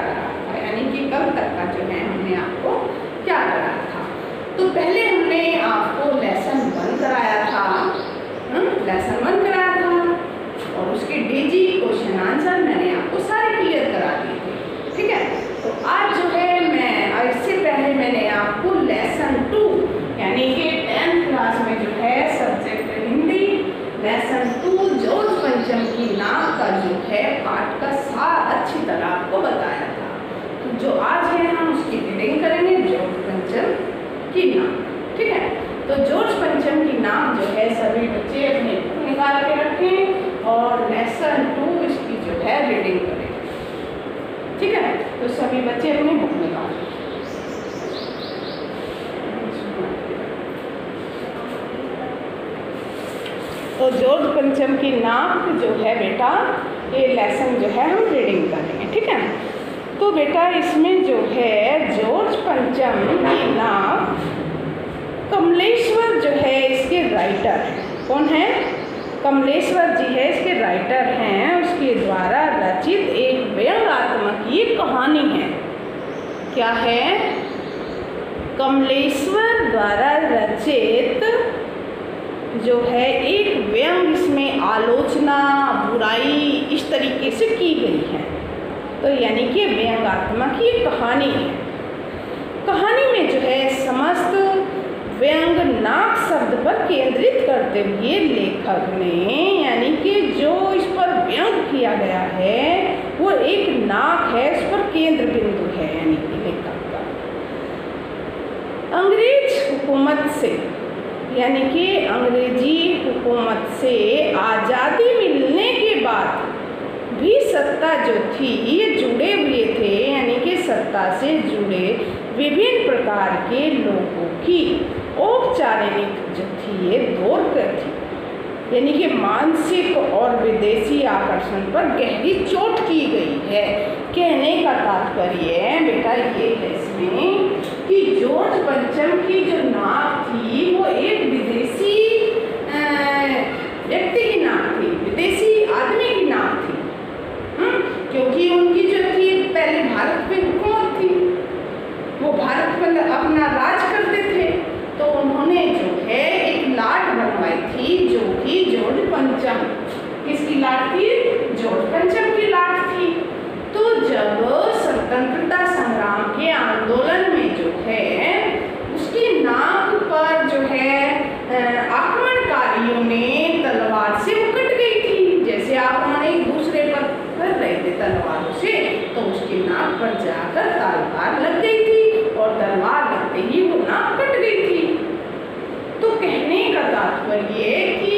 करा था, यानी कि कल तक का जो है हमने आपको क्या कराया था। तो पहले हमने आपको लेसन 1 कराया था, लेसन 1 कराया था और उसके डेजी क्वेश्चन आंसर मैंने आपको सारे क्लियर करा दिए थे, ठीक है। तो आज जो है मैं इससे पहले मैंने आपको लेसन 2 यानी कि 10th क्लास में जो है सब्जेक्ट हिंदी लेसन 2 जॉर्ज पंचम की नाक का जो है पाठ का सार अच्छी तरह आपको बताया था। तो जो आज है हम उसकी रीडिंग करेंगे जॉर्ज पंचम की नाक, ठीक है। तो जॉर्ज पंचम की नाक जो है सभी बच्चे अपने बुक निकाल के रखें और लेसन 2 इसकी जो है रीडिंग करें, ठीक है। तो सभी बच्चे अपनी बुक निकालें। तो जॉर्ज पंचम की नाक जो है बेटा ये लेसन जो है हम रीडिंग करेंगे, ठीक है। तो बेटा इसमें जो है जॉर्ज पंचम की नाक कमलेश्वर जो है इसके राइटर हैं। कौन है? कमलेश्वर जी है इसके राइटर हैं। उसके द्वारा रचित एक व्यंग्यात्मक ये कहानी है। क्या है? कमलेश्वर द्वारा रचित जो है एक व्यंग, इसमें आलोचना बुराई इस तरीके से की गई है। तो यानी कि व्यंग्यात्मक ये कहानी है। कहानी में जो है समस्त व्यंग नाक शब्द पर केंद्रित करते हुए लेखक ने यानी कि जो इस पर व्यंग किया गया है वो एक नाक है, इस पर केंद्र बिंदु है यानी कि लेखक का। अंग्रेज हुकूमत से यानी कि अंग्रेजी हुकूमत से आज़ादी मिलने के बाद भी सत्ता जो थी ये जुड़े हुए थे, यानी कि सत्ता से जुड़े विभिन्न प्रकार के लोगों की औपचारिक जो थी ये दौर कर थी, यानी कि मानसिक और विदेशी आकर्षण पर गहरी चोट की गई है। कहने का तात्पर्य बेटा ये है इसमें कि जॉर्ज पंचम की जो नाक थी वो एक विदेशी व्यक्ति की नाक थी, विदेशी आदमी की नाक थी, क्योंकि उनकी जो थी पहले भारत पे हुकूमत थी, वो भारत पर अपना राज करते थे। तो उन्होंने जो है एक लाट बनवाई थी जो कि जॉर्ज पंचम, किसकी लाट थी? जॉर्ज पंचम की लाट थी। तो जब स्वतंत्रता संग्राम के आंदोलन में जो है उसकी नाक पर जो है आक्रमणकारियों ने तलवार से कट गई थी, जैसे आक्रमण एक दूसरे पर कर रहे थे तलवारों से, तो उसकी नाक पर जाकर तलवार लग गई थी और तलवार लगते ही वो नाक कट गई थी। तो कहने का तात्पर्य कि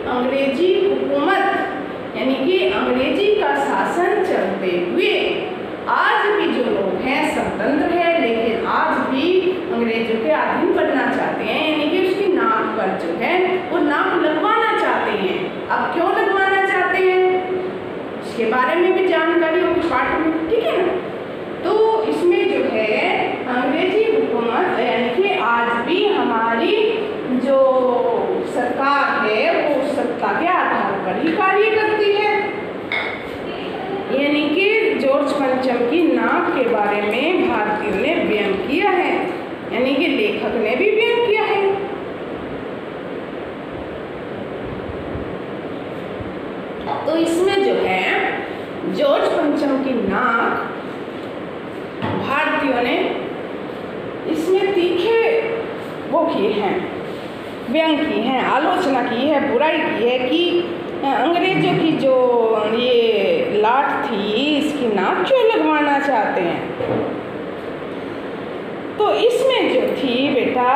अंग्रेजी हुकूमत यानी कि अंग्रेजी का शासन चलते हुए आज भी जो लोग हैं स्वतंत्र है, लेकिन आज भी अंग्रेजों के अधीन बनना चाहते हैं, यानी कि उसकी नाक पर जो है वो नाक लगवाना चाहते हैं। अब क्यों लगवाना चाहते हैं इसके बारे में भी जानकारी होगी पाठ में, ठीक है ना। तो इसमें जो है अंग्रेजी हुकूमत यानी कि आज भी हमारी जो सरकार है वो सत्ता के आधार पर ही कार्य करती है, यानी कि जॉर्ज पंचम की नाक के बारे में भारतीयों ने व्यंग किया है, यानी कि लेखक ने भी व्यंग किया है। तो इसमें जो है जॉर्ज पंचम की नाक भारतीयों ने इसमें तीखे वो किए हैं, व्यंग की हैं, आलोचना की है, बुराई की है कि अंग्रेजों की जो ये लाट थी इसकी नाक क्यों लगवाना चाहते हैं। तो इसमें जो थी बेटा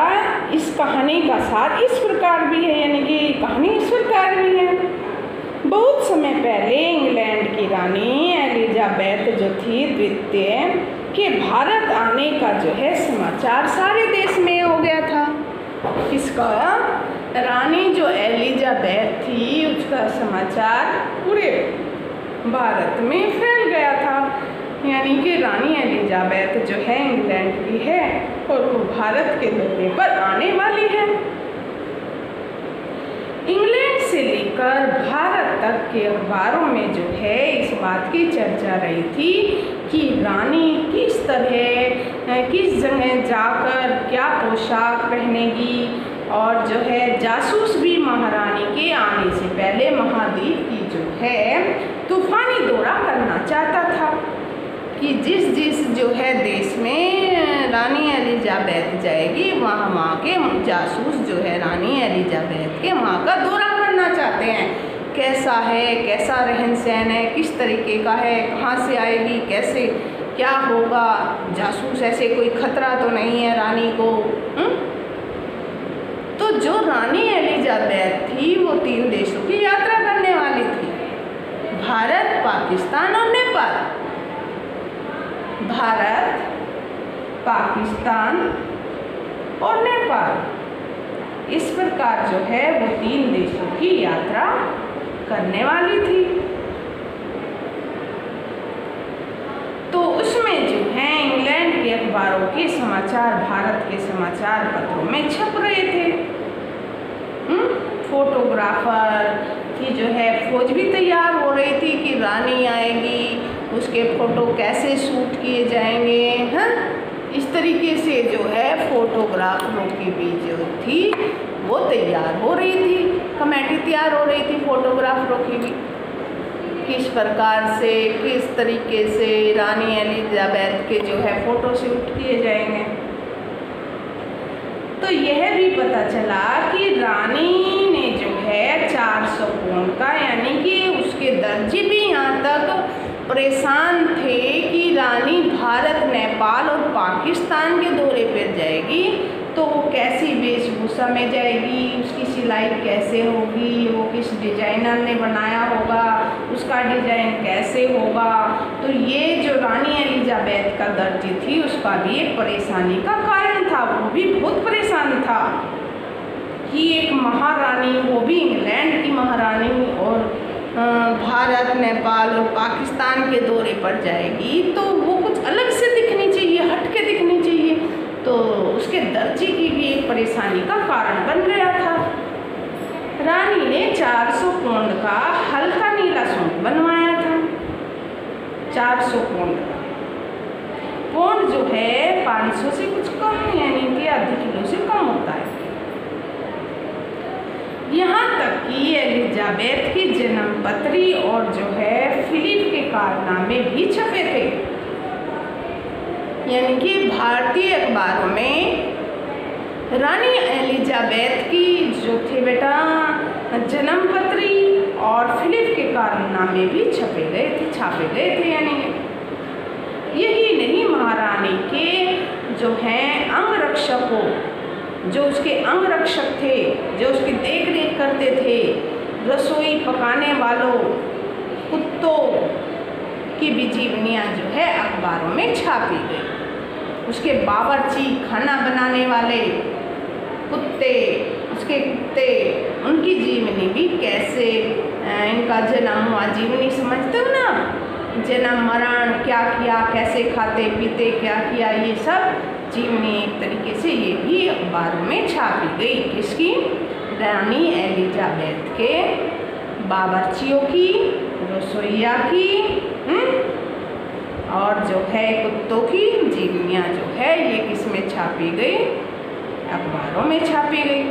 इस कहानी का सार इस प्रकार भी है, यानी कि कहानी इस प्रकार भी है। बहुत समय पहले इंग्लैंड की रानी एलिजाबेथ जो थी द्वितीय के भारत आने का जो है समाचार सारे देश में हो गया था। इसका रानी जो एलिजाबेथ थी उसका समाचार पूरे भारत में फैल गया था, यानी कि रानी एलिजाबेथ जो है इंग्लैंड की है और वो भारत के दौरे पर आने वाली है। इंग्लैंड से लेकर भारत तक के अखबारों में जो है इस बात की चर्चा रही थी कि रानी किस तरह किस जगह जाकर क्या पोशाक पहनेगी, और जो है जासूस भी महारानी के आने से पहले महाद्वीप की जो है तूफानी दौरा करना चाहता था कि जिस जो है देश में रानी एलिजाबेथ जाएगी वहाँ के जासूस जो है रानी एलिजाबेथ के वहाँ का दौरा करना चाहते हैं। कैसा है, कैसा रहन सहन है, किस तरीके का है, कहाँ से आएगी, कैसे क्या होगा, जासूस ऐसे कोई खतरा तो नहीं है रानी को। तो जो रानी एलिजाबेथ थी वो 3 देशों की यात्रा करने वाली थी, भारत, पाकिस्तान और नेपाल। भारत, पाकिस्तान और नेपाल, इस प्रकार जो है वो 3 देशों की यात्रा करने वाली थी। तो उसमें जो है इंग्लैंड के अखबारों के समाचार भारत के समाचार पत्रों में छप रहे थे। फोटोग्राफर की जो है फौज भी तैयार हो रही थी कि रानी आएगी, उसके फ़ोटो कैसे शूट किए जाएंगे। हाँ, इस तरीके से जो है फोटोग्राफरों की भी जो थी वो तैयार हो रही थी, कमेटी तैयार हो रही थी फोटोग्राफरों की भी, किस प्रकार से किस तरीके से रानी एलिजाबेथ के जो है फ़ोटो शूट किए जाएंगे। तो यह भी पता चला कि रानी ने जो है 400 पौंड का, यानी कि उसके दर्जी भी यहाँ तक परेशान थे कि रानी भारत, नेपाल और पाकिस्तान के दौरे पर जाएगी तो वो कैसी वेशभूषा में जाएगी, उसकी सिलाई कैसे होगी, वो किस डिजाइनर ने बनाया होगा, उसका डिजाइन कैसे होगा। तो ये जो रानी एलिजाबेथ का दर्जी थी उसका भी एक परेशानी का कारण था, वो भी बहुत परेशान था कि एक महारानी, वो भी इंग्लैंड की महारानी और भारत, नेपाल और पाकिस्तान के दौरे पर जाएगी तो वो कुछ अलग से दिखनी चाहिए, हट के दिखनी चाहिए। तो उसके दर्जी की भी एक परेशानी का कारण बन गया था। रानी ने 400 पौंड का हल्का नीला सूट बनवाया था। 400 पौंड का, पौंड जो है 500 से कुछ कम, यानी कि आधे किलो से कम होता है। यहाँ तक कि एलिजाबेथ की जन्म पत्री और जो है फिलिप के कारनामे भी छपे थे, यानी कि भारतीय अखबारों में रानी एलिजाबेथ की जो थे बेटा जन्म पत्री और फिलिप के कारनामे भी छापे गए थे। यानी यही नहीं, महारानी के जो हैं अंगरक्षकों, जो उसके अंगरक्षक थे, जो उसकी देख रेख करते थे, रसोई पकाने वालों, कुत्तों की भी जीवनियाँ जो है अखबारों में छापी गई। उसके बावर्ची, खाना बनाने वाले कुत्ते, उसके कुत्ते, उनकी जीवनी भी कैसे इनका जन्म हुआ, जीवनी समझते हो ना, जन्म मरण क्या किया, कैसे खाते पीते क्या किया, ये सब जीवनी एक तरीके से ये भी अखबारों में छापी गई। किसकी? रानी एलिजाबेथ के बावर्चियों की, रसोइया की और जो है कुत्तों की जीवनियाँ जो है ये किस में छापी गई? अखबारों में छापी गई।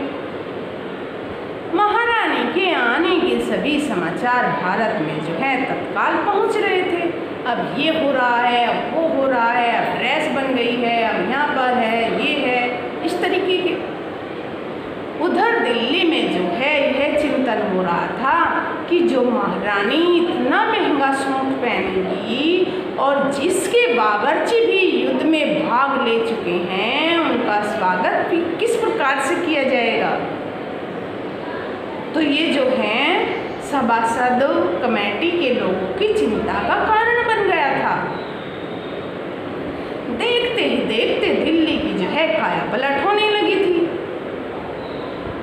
महारानी के आने के सभी समाचार भारत में जो है तत्काल पहुंच रहे थे। अब ये हो रहा है, अब वो हो रहा है, अब ड्रेस बन गई है, अब यहाँ पर है, ये है, इस तरीके के। उधर दिल्ली में जो है यह चिंतन हो रहा था कि जो महारानी इतना महंगा सूट पहनेगी और जिसके बावर्ची भी युद्ध में भाग ले चुके हैं, उनका स्वागत भी किस प्रकार से किया जाएगा। तो ये जो है सभासद कमेटी के लोगों की चिंता का कारण बन गया था। देखते ही देखते दिल्ली की जो है काया पलट होने लगी थी।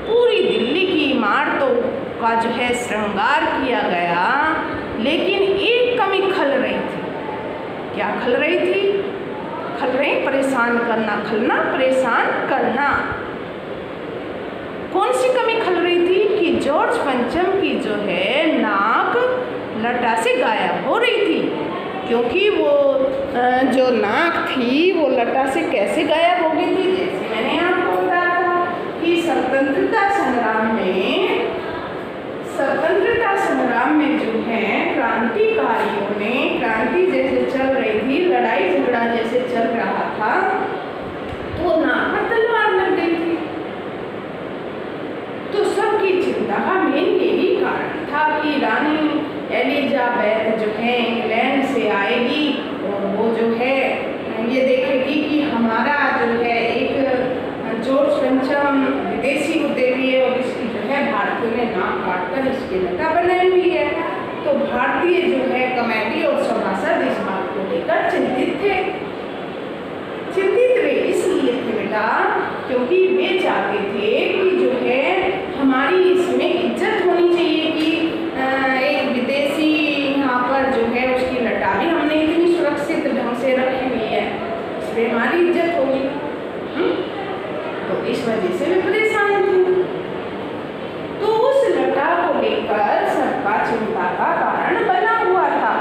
पूरी दिल्ली की इमारतों का जो है श्रृंगार किया गया, लेकिन एक कमी खल रही थी। क्या खल रही थी? खल रही परेशान करना, खलना परेशान करना। कौन सी कमी खल रही थी कि जॉर्ज पंचम की जो है नाक लटा से गायब हो रही थी, क्योंकि वो जो नाक थी वो लटा से कैसे गायब हो गई थी? जैसे मैंने आपको बताया था कि स्वतंत्रता संग्राम में जो है क्रांतिकारियों ने, क्रांति जैसे चल रही थी, लड़ाई झगड़ा जैसे चल रहा था, तो नाक पर तलवार लग गई थी। तो सबकी चिंता का मेन यही कारण था कि रानी एलिजाबेथ जो है इंग्लैंड से आएगी और वो जो है ये देखेगी कि हमारा जो है एक जॉर्ज पंचम विदेशी होते हुए और इसकी जो है भारतीयों ने नाक काटकर इसकी लटा बनाई हुई है। तो भारतीय जो है कमेटी और सभासद इस बात को लेकर चिंतित थे। चिंतित वे इसलिए थे बेटा क्योंकि वे चाहते थे कि जो है हमारी इसमें इज्जत होनी चाहिए कि एक विदेशी यहाँ पर जो है उसकी लटा भी हमने इतनी सुरक्षित ढंग से रखी हुई है, इसमें हमारी इज्जत होगी। तो इस वजह से वे परेशान थे। तो उस लटा को लेकर सबका चिंता का कारण बना हुआ था।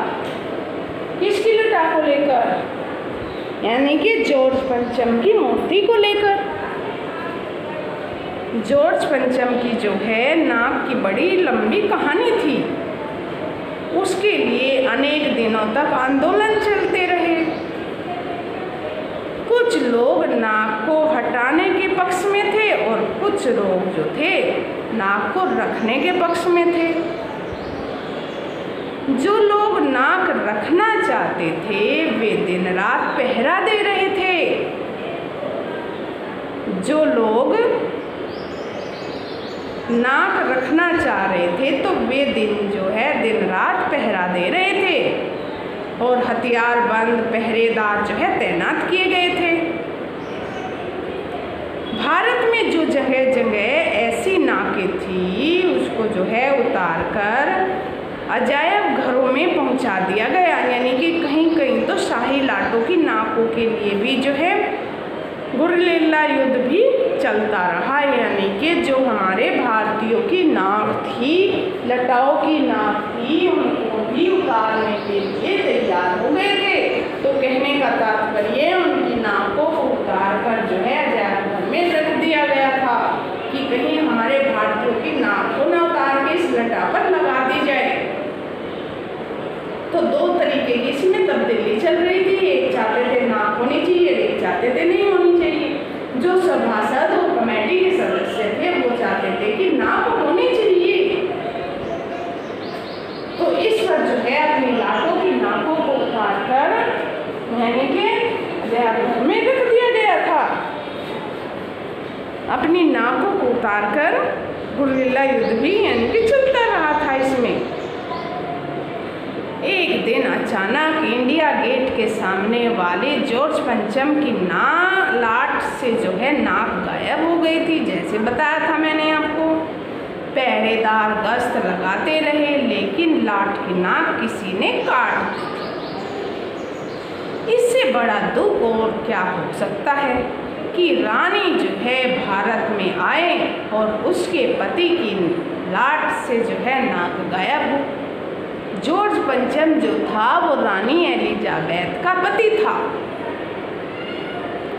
किसकी लटा को लेकर? यानी कि जॉर्ज पंचम की मूर्ति को लेकर। जॉर्ज पंचम की जो है नाक की बड़ी लंबी कहानी थी। उसके लिए अनेक दिनों तक आंदोलन चलते रहे। कुछ लोग नाक को हटाने के पक्ष में थे और कुछ लोग जो थे नाक को रखने के पक्ष में थे। जो लोग नाक रखना चाहते थे वे दिन रात पहरा दे रहे थे। जो लोग नाक रखना चाह रहे थे तो वे दिन रात पहरा दे रहे थे और हथियारबंद पहरेदार जो है तैनात किए गए थे। भारत में जो जगह जगह ऐसी नाकें थी उसको जो है उतार कर अजायब घरों में पहुंचा दिया गया। यानी कि कहीं कहीं तो शाही लाटों की नाकों के लिए भी जो है गुरिल्ला युद्ध भी चलता रहा। यानी कि जो हमारे भारतीयों की नाक थी, लटाओं की नाक थी, उनको भी उतारने के लिए तैयार हो गए थे। तो कहने का तात्पर्य उनकी नाकों को उतार कर जो है अजायब घर में रख दिया गया था कि कहीं हमारे भारतीयों की नाक को न उतार के इस लटा पर लगा दी जाए। तो दो तरीके की इसमें तब्दीली चल रही थी। एक चाहते थे नाक होनी चाहिए, एक चाहते थे नहीं होनी चाहिए। जो सभासद और कमेटी के सदस्य थे वो चाहते थे कि नाक होनी चाहिए। तो इस पर जो है अपनी लाटों की नाकों को उतार कर यानी कि घर में रख दिया गया था। अपनी नाकों को उतार कर गुरिल्ला युद्ध भी यानी कि चलता रहा था। इसमें एक दिन अचानक इंडिया गेट के सामने वाले जॉर्ज पंचम की लाट से जो है नाक गायब हो गई थी। जैसे बताया था मैंने आपको, पहरेदार गश्त लगाते रहे लेकिन लाट की नाक किसी ने काट दी। इससे बड़ा दुख और क्या हो सकता है कि रानी जो है भारत में आए और उसके पति की लाट से जो है नाक गायब हो। जॉर्ज पंचम जो था वो रानी एलिजाबेथ का पति था।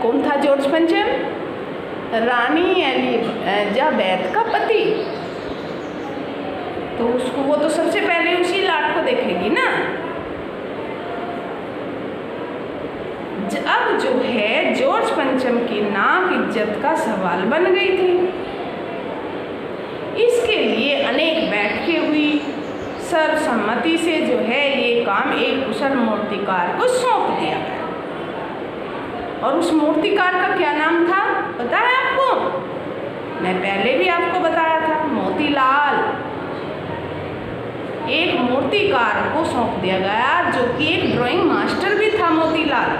कौन था जॉर्ज पंचम? रानी एलिजाबेथ का पति। तो उसको वो तो सबसे पहले उसी लाट को देखेगी ना। अब जो है जॉर्ज पंचम की नाक इज्जत का सवाल बन गई थी। इसके लिए अनेक बैठकें हुई। सर्वसम्मति से जो है ये काम एक कुशल मूर्तिकार को सौंप दिया गया। और उस मूर्तिकार का क्या नाम था पता है आपको? मैं पहले भी आपको बताया था, मोतीलाल। एक मूर्तिकार को सौंप दिया गया जो कि एक ड्राइंग मास्टर भी था मोतीलाल।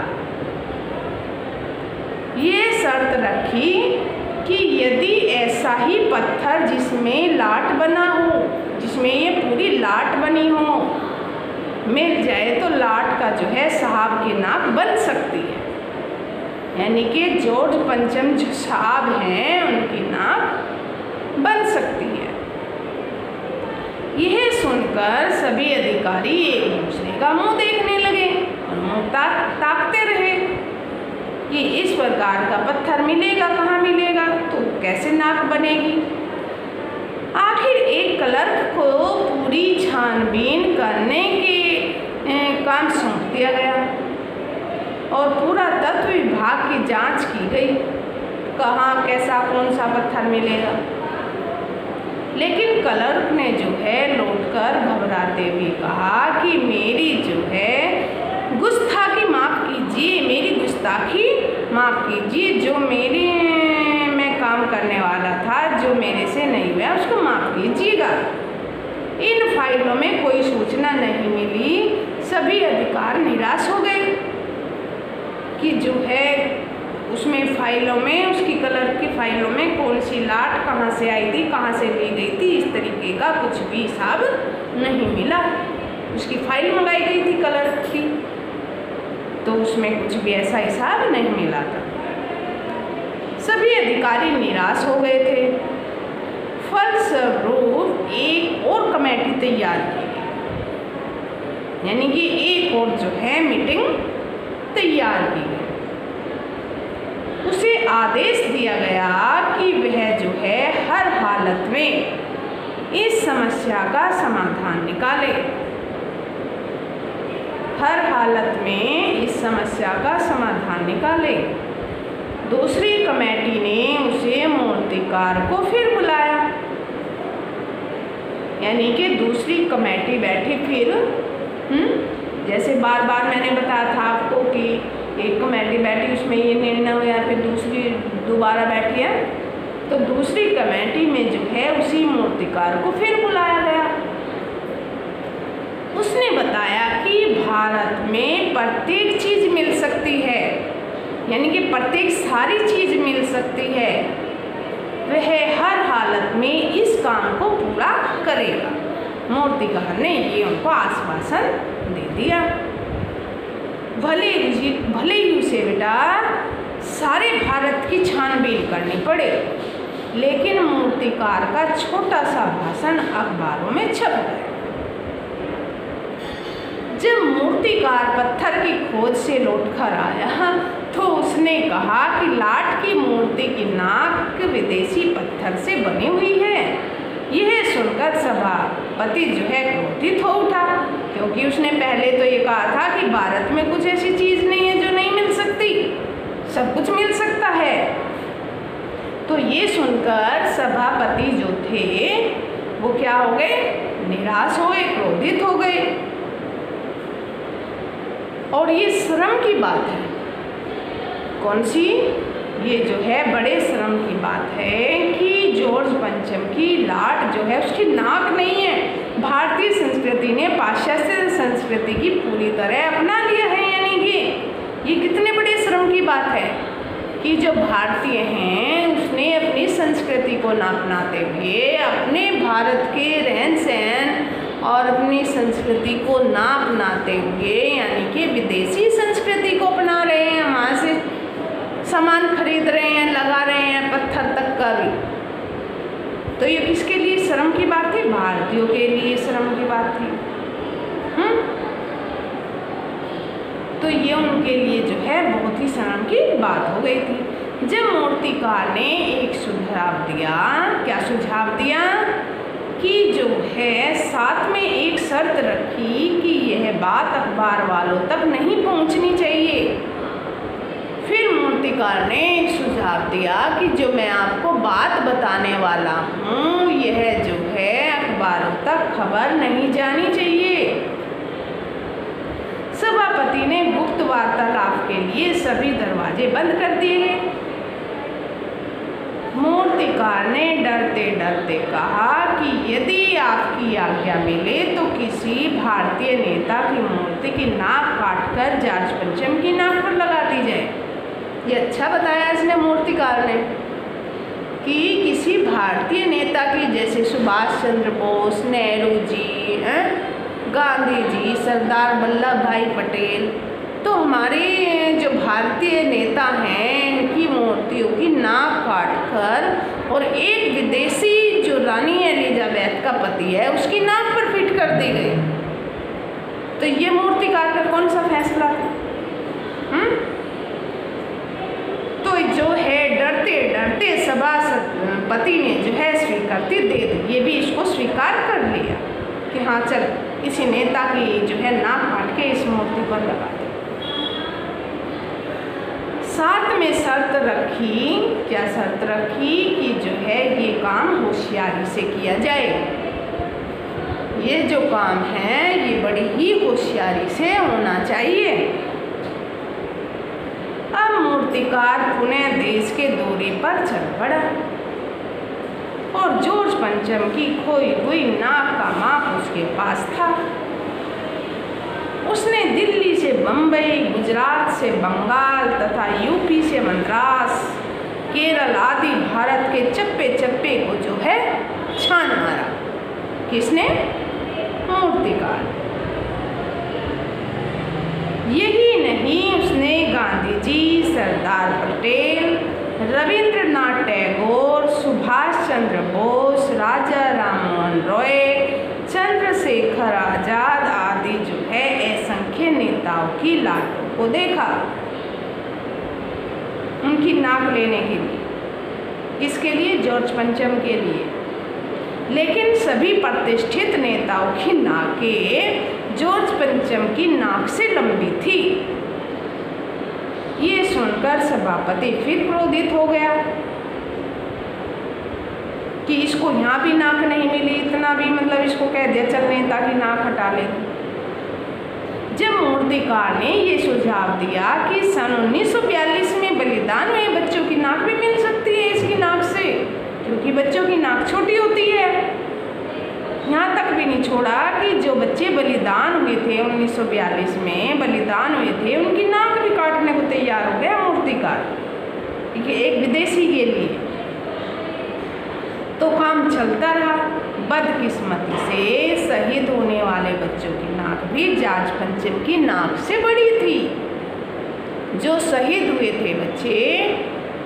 ये शर्त रखी कि यदि ऐसा ही पत्थर जिसमें लाट बना हो, जिसमें ये पूरी लाट बनी हो, मिल जाए तो लाट का जो है साहब की नाक बन सकती है। यानी कि जॉर्ज पंचम जो साहब हैं उनकी नाक बन सकती है। यह सुनकर सभी अधिकारी एक दूसरे का मुंह देखने लगे और मुंह ताकते रहे। कि इस प्रकार का पत्थर मिलेगा, कहाँ मिलेगा, तो कैसे नाक बनेगी। आखिर एक क्लर्क को पूरी छानबीन करने के काम सौंप दिया गया और पूरा तत्व विभाग की जांच की गई, कहाँ कैसा कौन सा पत्थर मिलेगा। लेकिन क्लर्क ने जो है लौटकर घबराते हुए कहा कि मेरी जो है गुस्ताखी माफ़ कीजिए, मेरी गुस्ताखी माफ़ कीजिए, जो मैं काम करने वाला था, जो मेरे से नहीं हुआ, उसको माफ़ कीजिएगा। इन फाइलों में कोई सूचना नहीं मिली। सभी अधिकार निराश हो गए कि जो है उसमें फाइलों में, उसकी क्लर्क की फाइलों में कौन सी लाट कहाँ से आई थी, कहाँ से ली गई थी, इस तरीके का कुछ भी हिसाब नहीं मिला। उसकी फाइल मंगाई गई थी क्लर्क की, तो उसमें कुछ भी ऐसा हिसाब नहीं मिला था। सभी अधिकारी निराश हो गए थे। फलस्वरूप एक और कमेटी तैयार की गई, यानी कि एक और जो है मीटिंग तैयार की गई। उसे आदेश दिया गया कि वह जो है हर हालत में इस समस्या का समाधान निकाले, हर हालत में इस समस्या का समाधान निकाले। दूसरी कमेटी ने उसे मूर्तिकार को फिर बुलाया, यानी कि दूसरी कमेटी बैठी फिर। जैसे बार बार मैंने बताया था आपको कि एक कमेटी बैठी, उसमें ये निर्णय हुआ, फिर दूसरी दोबारा बैठी है, तो दूसरी कमेटी में जो है उसी मूर्तिकार को फिर बुलाया गया। उसने बताया कि भारत में प्रत्येक चीज़ मिल सकती है, यानी कि प्रत्येक सारी चीज़ मिल सकती है, वह हर हालत में इस काम को पूरा करेगा। मूर्तिकार ने ये उनको आश्वासन दे दिया। भले ही उसे बेटा सारे भारत की छानबीन करनी पड़े, लेकिन मूर्तिकार का छोटा सा भाषण अखबारों में छप गया। जब मूर्तिकार पत्थर की खोज से लौटकर आया तो उसने कहा कि लाट की मूर्ति की नाक विदेशी पत्थर से बनी हुई है। यह सुनकर सभापति जो है क्रोधित हो उठा, क्योंकि उसने पहले तो ये कहा था कि भारत में कुछ ऐसी चीज़ नहीं है जो नहीं मिल सकती, सब कुछ मिल सकता है। तो ये सुनकर सभापति जो थे वो क्या हो गए, निराश हो गए, क्रोधित हो गए। और ये शर्म की बात है, कौन सी, ये जो है बड़े शर्म की बात है कि जॉर्ज पंचम की लाट जो है उसकी नाक नहीं है। भारतीय संस्कृति ने पाश्चात्य संस्कृति की पूरी तरह अपना लिया है, यानी कि ये कितने बड़े शर्म की बात है कि जो भारतीय हैं उसने अपनी संस्कृति को ना अपनाते हुए अपने भारत के रहन सहन और अपनी संस्कृति को ना अपनाते हुए, यानी कि विदेशी संस्कृति को अपना रहे हैं, वहाँ से सामान खरीद रहे हैं, लगा रहे हैं, पत्थर तक का भी। तो ये किसके लिए शर्म की बात थी, भारतीयों के लिए शर्म की बात थी। तो ये उनके लिए जो है बहुत ही शर्म की बात हो गई थी। जब मूर्तिकार ने एक सुझाव दिया, क्या सुझाव दिया कि जो है साथ में एक शर्त रखी कि यह बात अखबार वालों तक नहीं पहुंचनी चाहिए। फिर मूर्तिकार ने एक सुझाव दिया कि जो मैं आपको बात बताने वाला हूँ यह जो है अखबारों तक खबर नहीं जानी चाहिए। सभापति ने गुप्त वार्तालाप के लिए सभी दरवाजे बंद कर दिए। मूर्तिकार ने डरते डरते कहा कि यदि आपकी आज्ञा मिले तो किसी भारतीय नेता की मूर्ति की नाक काटकर जॉर्ज पंचम की नाक पर लगा दी जाए। ये अच्छा बताया इसने मूर्तिकार ने कि किसी भारतीय नेता की, जैसे सुभाष चंद्र बोस, नेहरू जी, गांधी जी, सरदार वल्लभ भाई पटेल, तो हमारे जो भारतीय नेता हैं इनकी मूर्तियों की नाक काटकर और एक विदेशी जो रानी एलिजाबेथ का पति है उसकी नाक पर फिट कर दी गई। तो ये मूर्तिकार का कौन सा फैसला था? करते सभापति ने जो है स्वीकृति दे दी। ये भी इसको स्वीकार कर लिया कि हाँ चल किसी नेता की जो है नाक काट के इस मूर्ति पर लगा दे। साथ में शर्त रखी, क्या शर्त रखी कि जो है ये काम होशियारी से किया जाए। ये जो काम है ये बड़ी ही होशियारी से होना चाहिए। अब मूर्तिकार पुनः देश के दौरे पर चल पड़ा और जॉर्ज पंचम की खोई हुई नाक का माप उसके पास था। उसने दिल्ली से बम्बई, गुजरात से बंगाल तथा यूपी से मद्रास, केरल आदि भारत के चप्पे चप्पे को जो है छान मारा। किसने? मूर्तिकार। यही नहीं, उसने गांधी जी, सरदार पटेल, रविंद्रनाथ टैगोर, सुभाष चंद्र बोस, राजा राममोहन रॉय, चंद्रशेखर आजाद आदि जो है असंख्य नेताओं की लाटों को देखा उनकी नाक लेने के लिए। किसके लिए? जॉर्ज पंचम के लिए। लेकिन सभी प्रतिष्ठित नेताओं की नाकें जॉर्ज पंचम की नाक से लंबी थी। ये सुनकर सभापति फिर क्रोधित हो गया कि इसको यहाँ भी नाक नहीं मिली, इतना भी मतलब इसको कह दिया चल नेता की नाक हटा ले। जब मूर्तिकार ने ये सुझाव दिया कि सन 1942 में बलिदान हुए बच्चों की नाक भी मिल सकती है इसकी नाक से, क्योंकि बच्चों की नाक छोटी होती है। यहाँ तक भी नहीं छोड़ा कि जो बच्चे बलिदान हुए थे 1942 में बलिदान हुए थे, उनकी नाक भी काटने को तैयार हो गया मूर्तिकार, ठीक है, एक विदेशी के लिए। तो काम चलता रहा। बदकिस्मती से शहीद होने वाले बच्चों की नाक भी जॉर्ज पंचम की नाक से बड़ी थी। जो शहीद हुए थे बच्चे,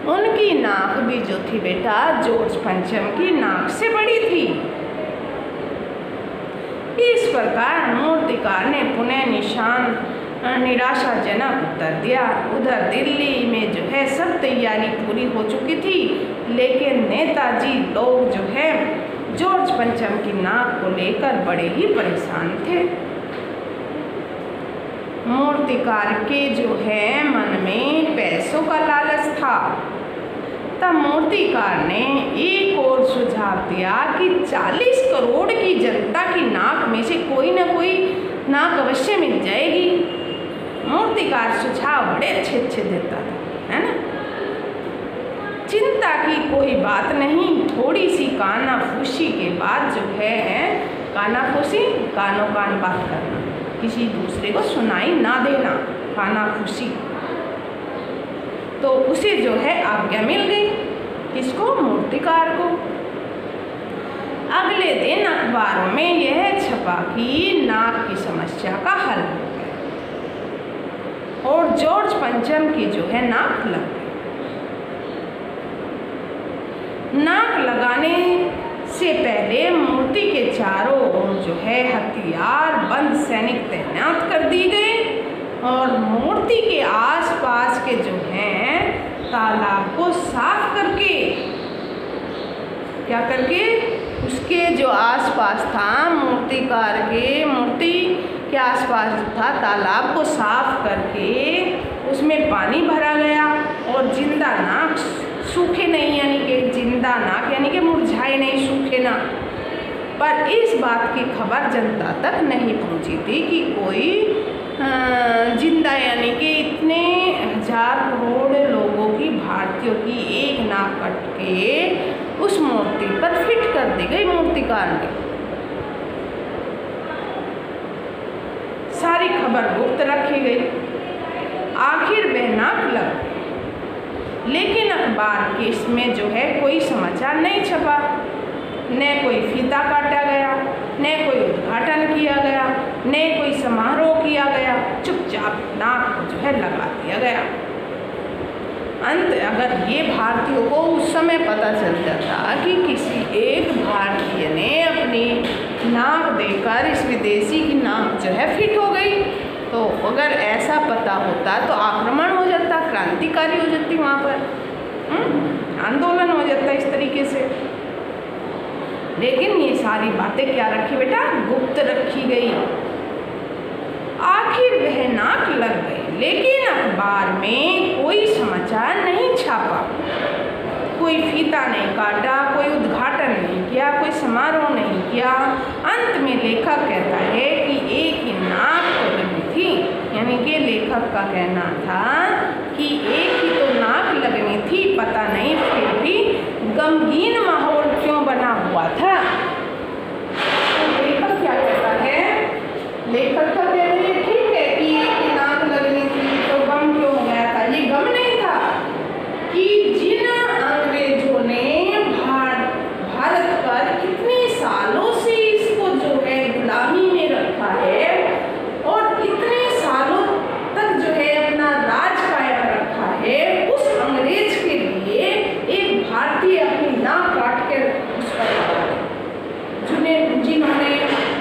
उनकी नाक भी जो थी बेटा जॉर्ज पंचम की नाक से बड़ी थी। इस प्रकार मूर्तिकार ने पुनः निराशाजनक उत्तर दिया। उधर दिल्ली में जो है सब तैयारी पूरी हो चुकी थी, लेकिन नेताजी लोग जो है जॉर्ज पंचम की नाक को लेकर बड़े ही परेशान थे। मूर्तिकार के जो है मन में पैसों का लालच था। तब मूर्तिकार ने एक और सुझाव दिया कि 40 करोड़ की जनता की नाक में से कोई ना कोई नाक अवश्य मिल जाएगी। मूर्तिकार सुझाव बड़े अच्छे अच्छे देता था, है ना। चिंता की कोई बात नहीं, थोड़ी सी कानाफूसी के बाद जो है, कानाफूसी कानो कान बात करना, किसी दूसरे को सुनाई ना देना, कानाफूसी, तो उसे जो है आज्ञा मिल गई। किसको? मूर्तिकार को। अगले दिन अखबारों में यह छपा कि नाक की समस्या का हल हो गया और जॉर्ज पंचम की जो है नाक लग गई। नाक लगाने से पहले मूर्ति के चारों ओर जो है हथियार बंद सैनिक तैनात कर दी गए और मूर्ति के आसपास के जो हैं तालाब को साफ करके, क्या करके, उसके जो आसपास था मूर्तिकार के मूर्ति के आसपास जो था तालाब को साफ करके उसमें पानी भरा गया और जिंदा नाक सूखे नहीं, यानी कि जिंदा नाक यानी कि मुरझाए नहीं, सूखे ना। पर इस बात की खबर जनता तक नहीं पहुंची थी कि कोई जिंदा यानी कि इतने 1000 करोड़ लोगों की, भारतीयों की एक नाक कट के उस मूर्ति पर फिट कर दी गई मूर्तिकार ने। सारी खबर गुप्त रखी गई। आखिर वह नाक लग, लेकिन अखबार के इसमें जो है कोई समाचार नहीं छपा, न कोई फीता काटा गया, न कोई उद्घाटन किया गया, न कोई समारोह किया गया। चुपचाप नाक को जो है लगा दिया गया। अंत अगर ये भारतीयों को उस समय पता चल जाता कि किसी एक भारतीय ने अपनी नाक देकर इस विदेशी की नाक जो है फिट हो गई, तो अगर ऐसा पता होता तो आक्रमण हो जाता, क्रांतिकारी हो जाती वहाँ पर। आंदोलन हो जाता इस तरीके से। लेकिन ये सारी बातें क्या रखी बेटा, गुप्त रखी गई। आखिर वह नाक लग गई, लेकिन अखबार में कोई समाचार नहीं छापा, कोई फीता नहीं काटा, कोई उद्घाटन नहीं किया, कोई समारोह नहीं किया। अंत में लेखक कहता है कि एक ही नाक तो लगी थी, यानी कि लेखक का कहना था कि एक ही तो नाक लगनी थी, पता नहीं फिर भी गमगीन माहौल क्यों बना हुआ था। तो लेखक क्या कहता है, लेखक का कहना ये ठीक है कि एक ही नाक लगनी थी तो गम क्यों हो गया था। ये गम नहीं था कि जिन अंग्रेजों ने भारत पर इतने सालों से इसको जो है गुलामी में रखा है और इतने सालों तक जो है अपना राज कायम रखा है, उस अंग्रेज के लिए एक भारतीय अपनी नाक काट के उस पर जिन्होंने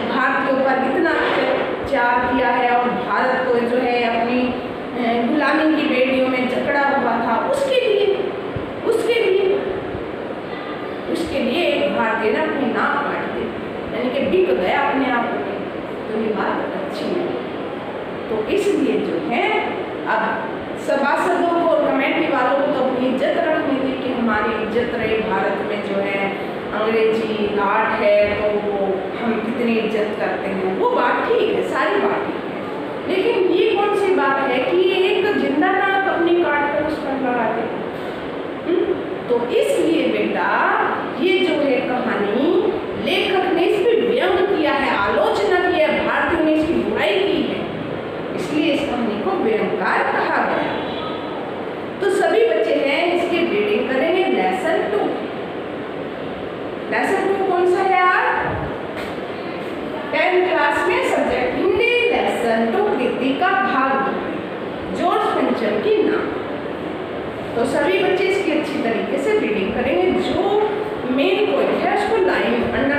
भारतीयों पर इतना अत्याचार किया है और भारत को जो है अपनी गुलामी की बेड़ियों में जकड़ा हुआ था, उसके लिए एक भारतीय ने अपनी नाक काट दी, यानी कि बिक गया अपने आप में। तो ये बात अच्छी है। तो इसलिए जो है अब सभासदों को और कमेटी वालों को तो अपनी इज्जत रखनी थी कि हमारी इज्जत रहे, भारत में जो है अंग्रेजी लाट है तो वो हम कितनी इज्जत करते हैं, वो बात ठीक है, सारी बात ठीक है। लेकिन ये कौन सी बात है कि एक जिंदा नाक अपनी काट कर उस पर लगा दे। तो इसलिए बेटा ये जो है कहानी लेखक ने इस पर व्यंग किया है, आलोचना की है, भारतीयों ने इसकी बुराई की है, इसलिए इस कहानी को व्यंगकार कहा गया। तो सभी बच्चे हैं इसकी रीडिंग करेंगे लेसन 2। लेसन 2 कौन सा है यार, 10th क्लास में सब्जेक्ट हिंदी लेसन 2 कृति का भाग 2, जॉर्ज पंचम की नाम। तो सभी बच्चे इसकी अच्छी तरीके से रीडिंग करेंगे, जो मेन पॉइंट है उसको लाइन अंडर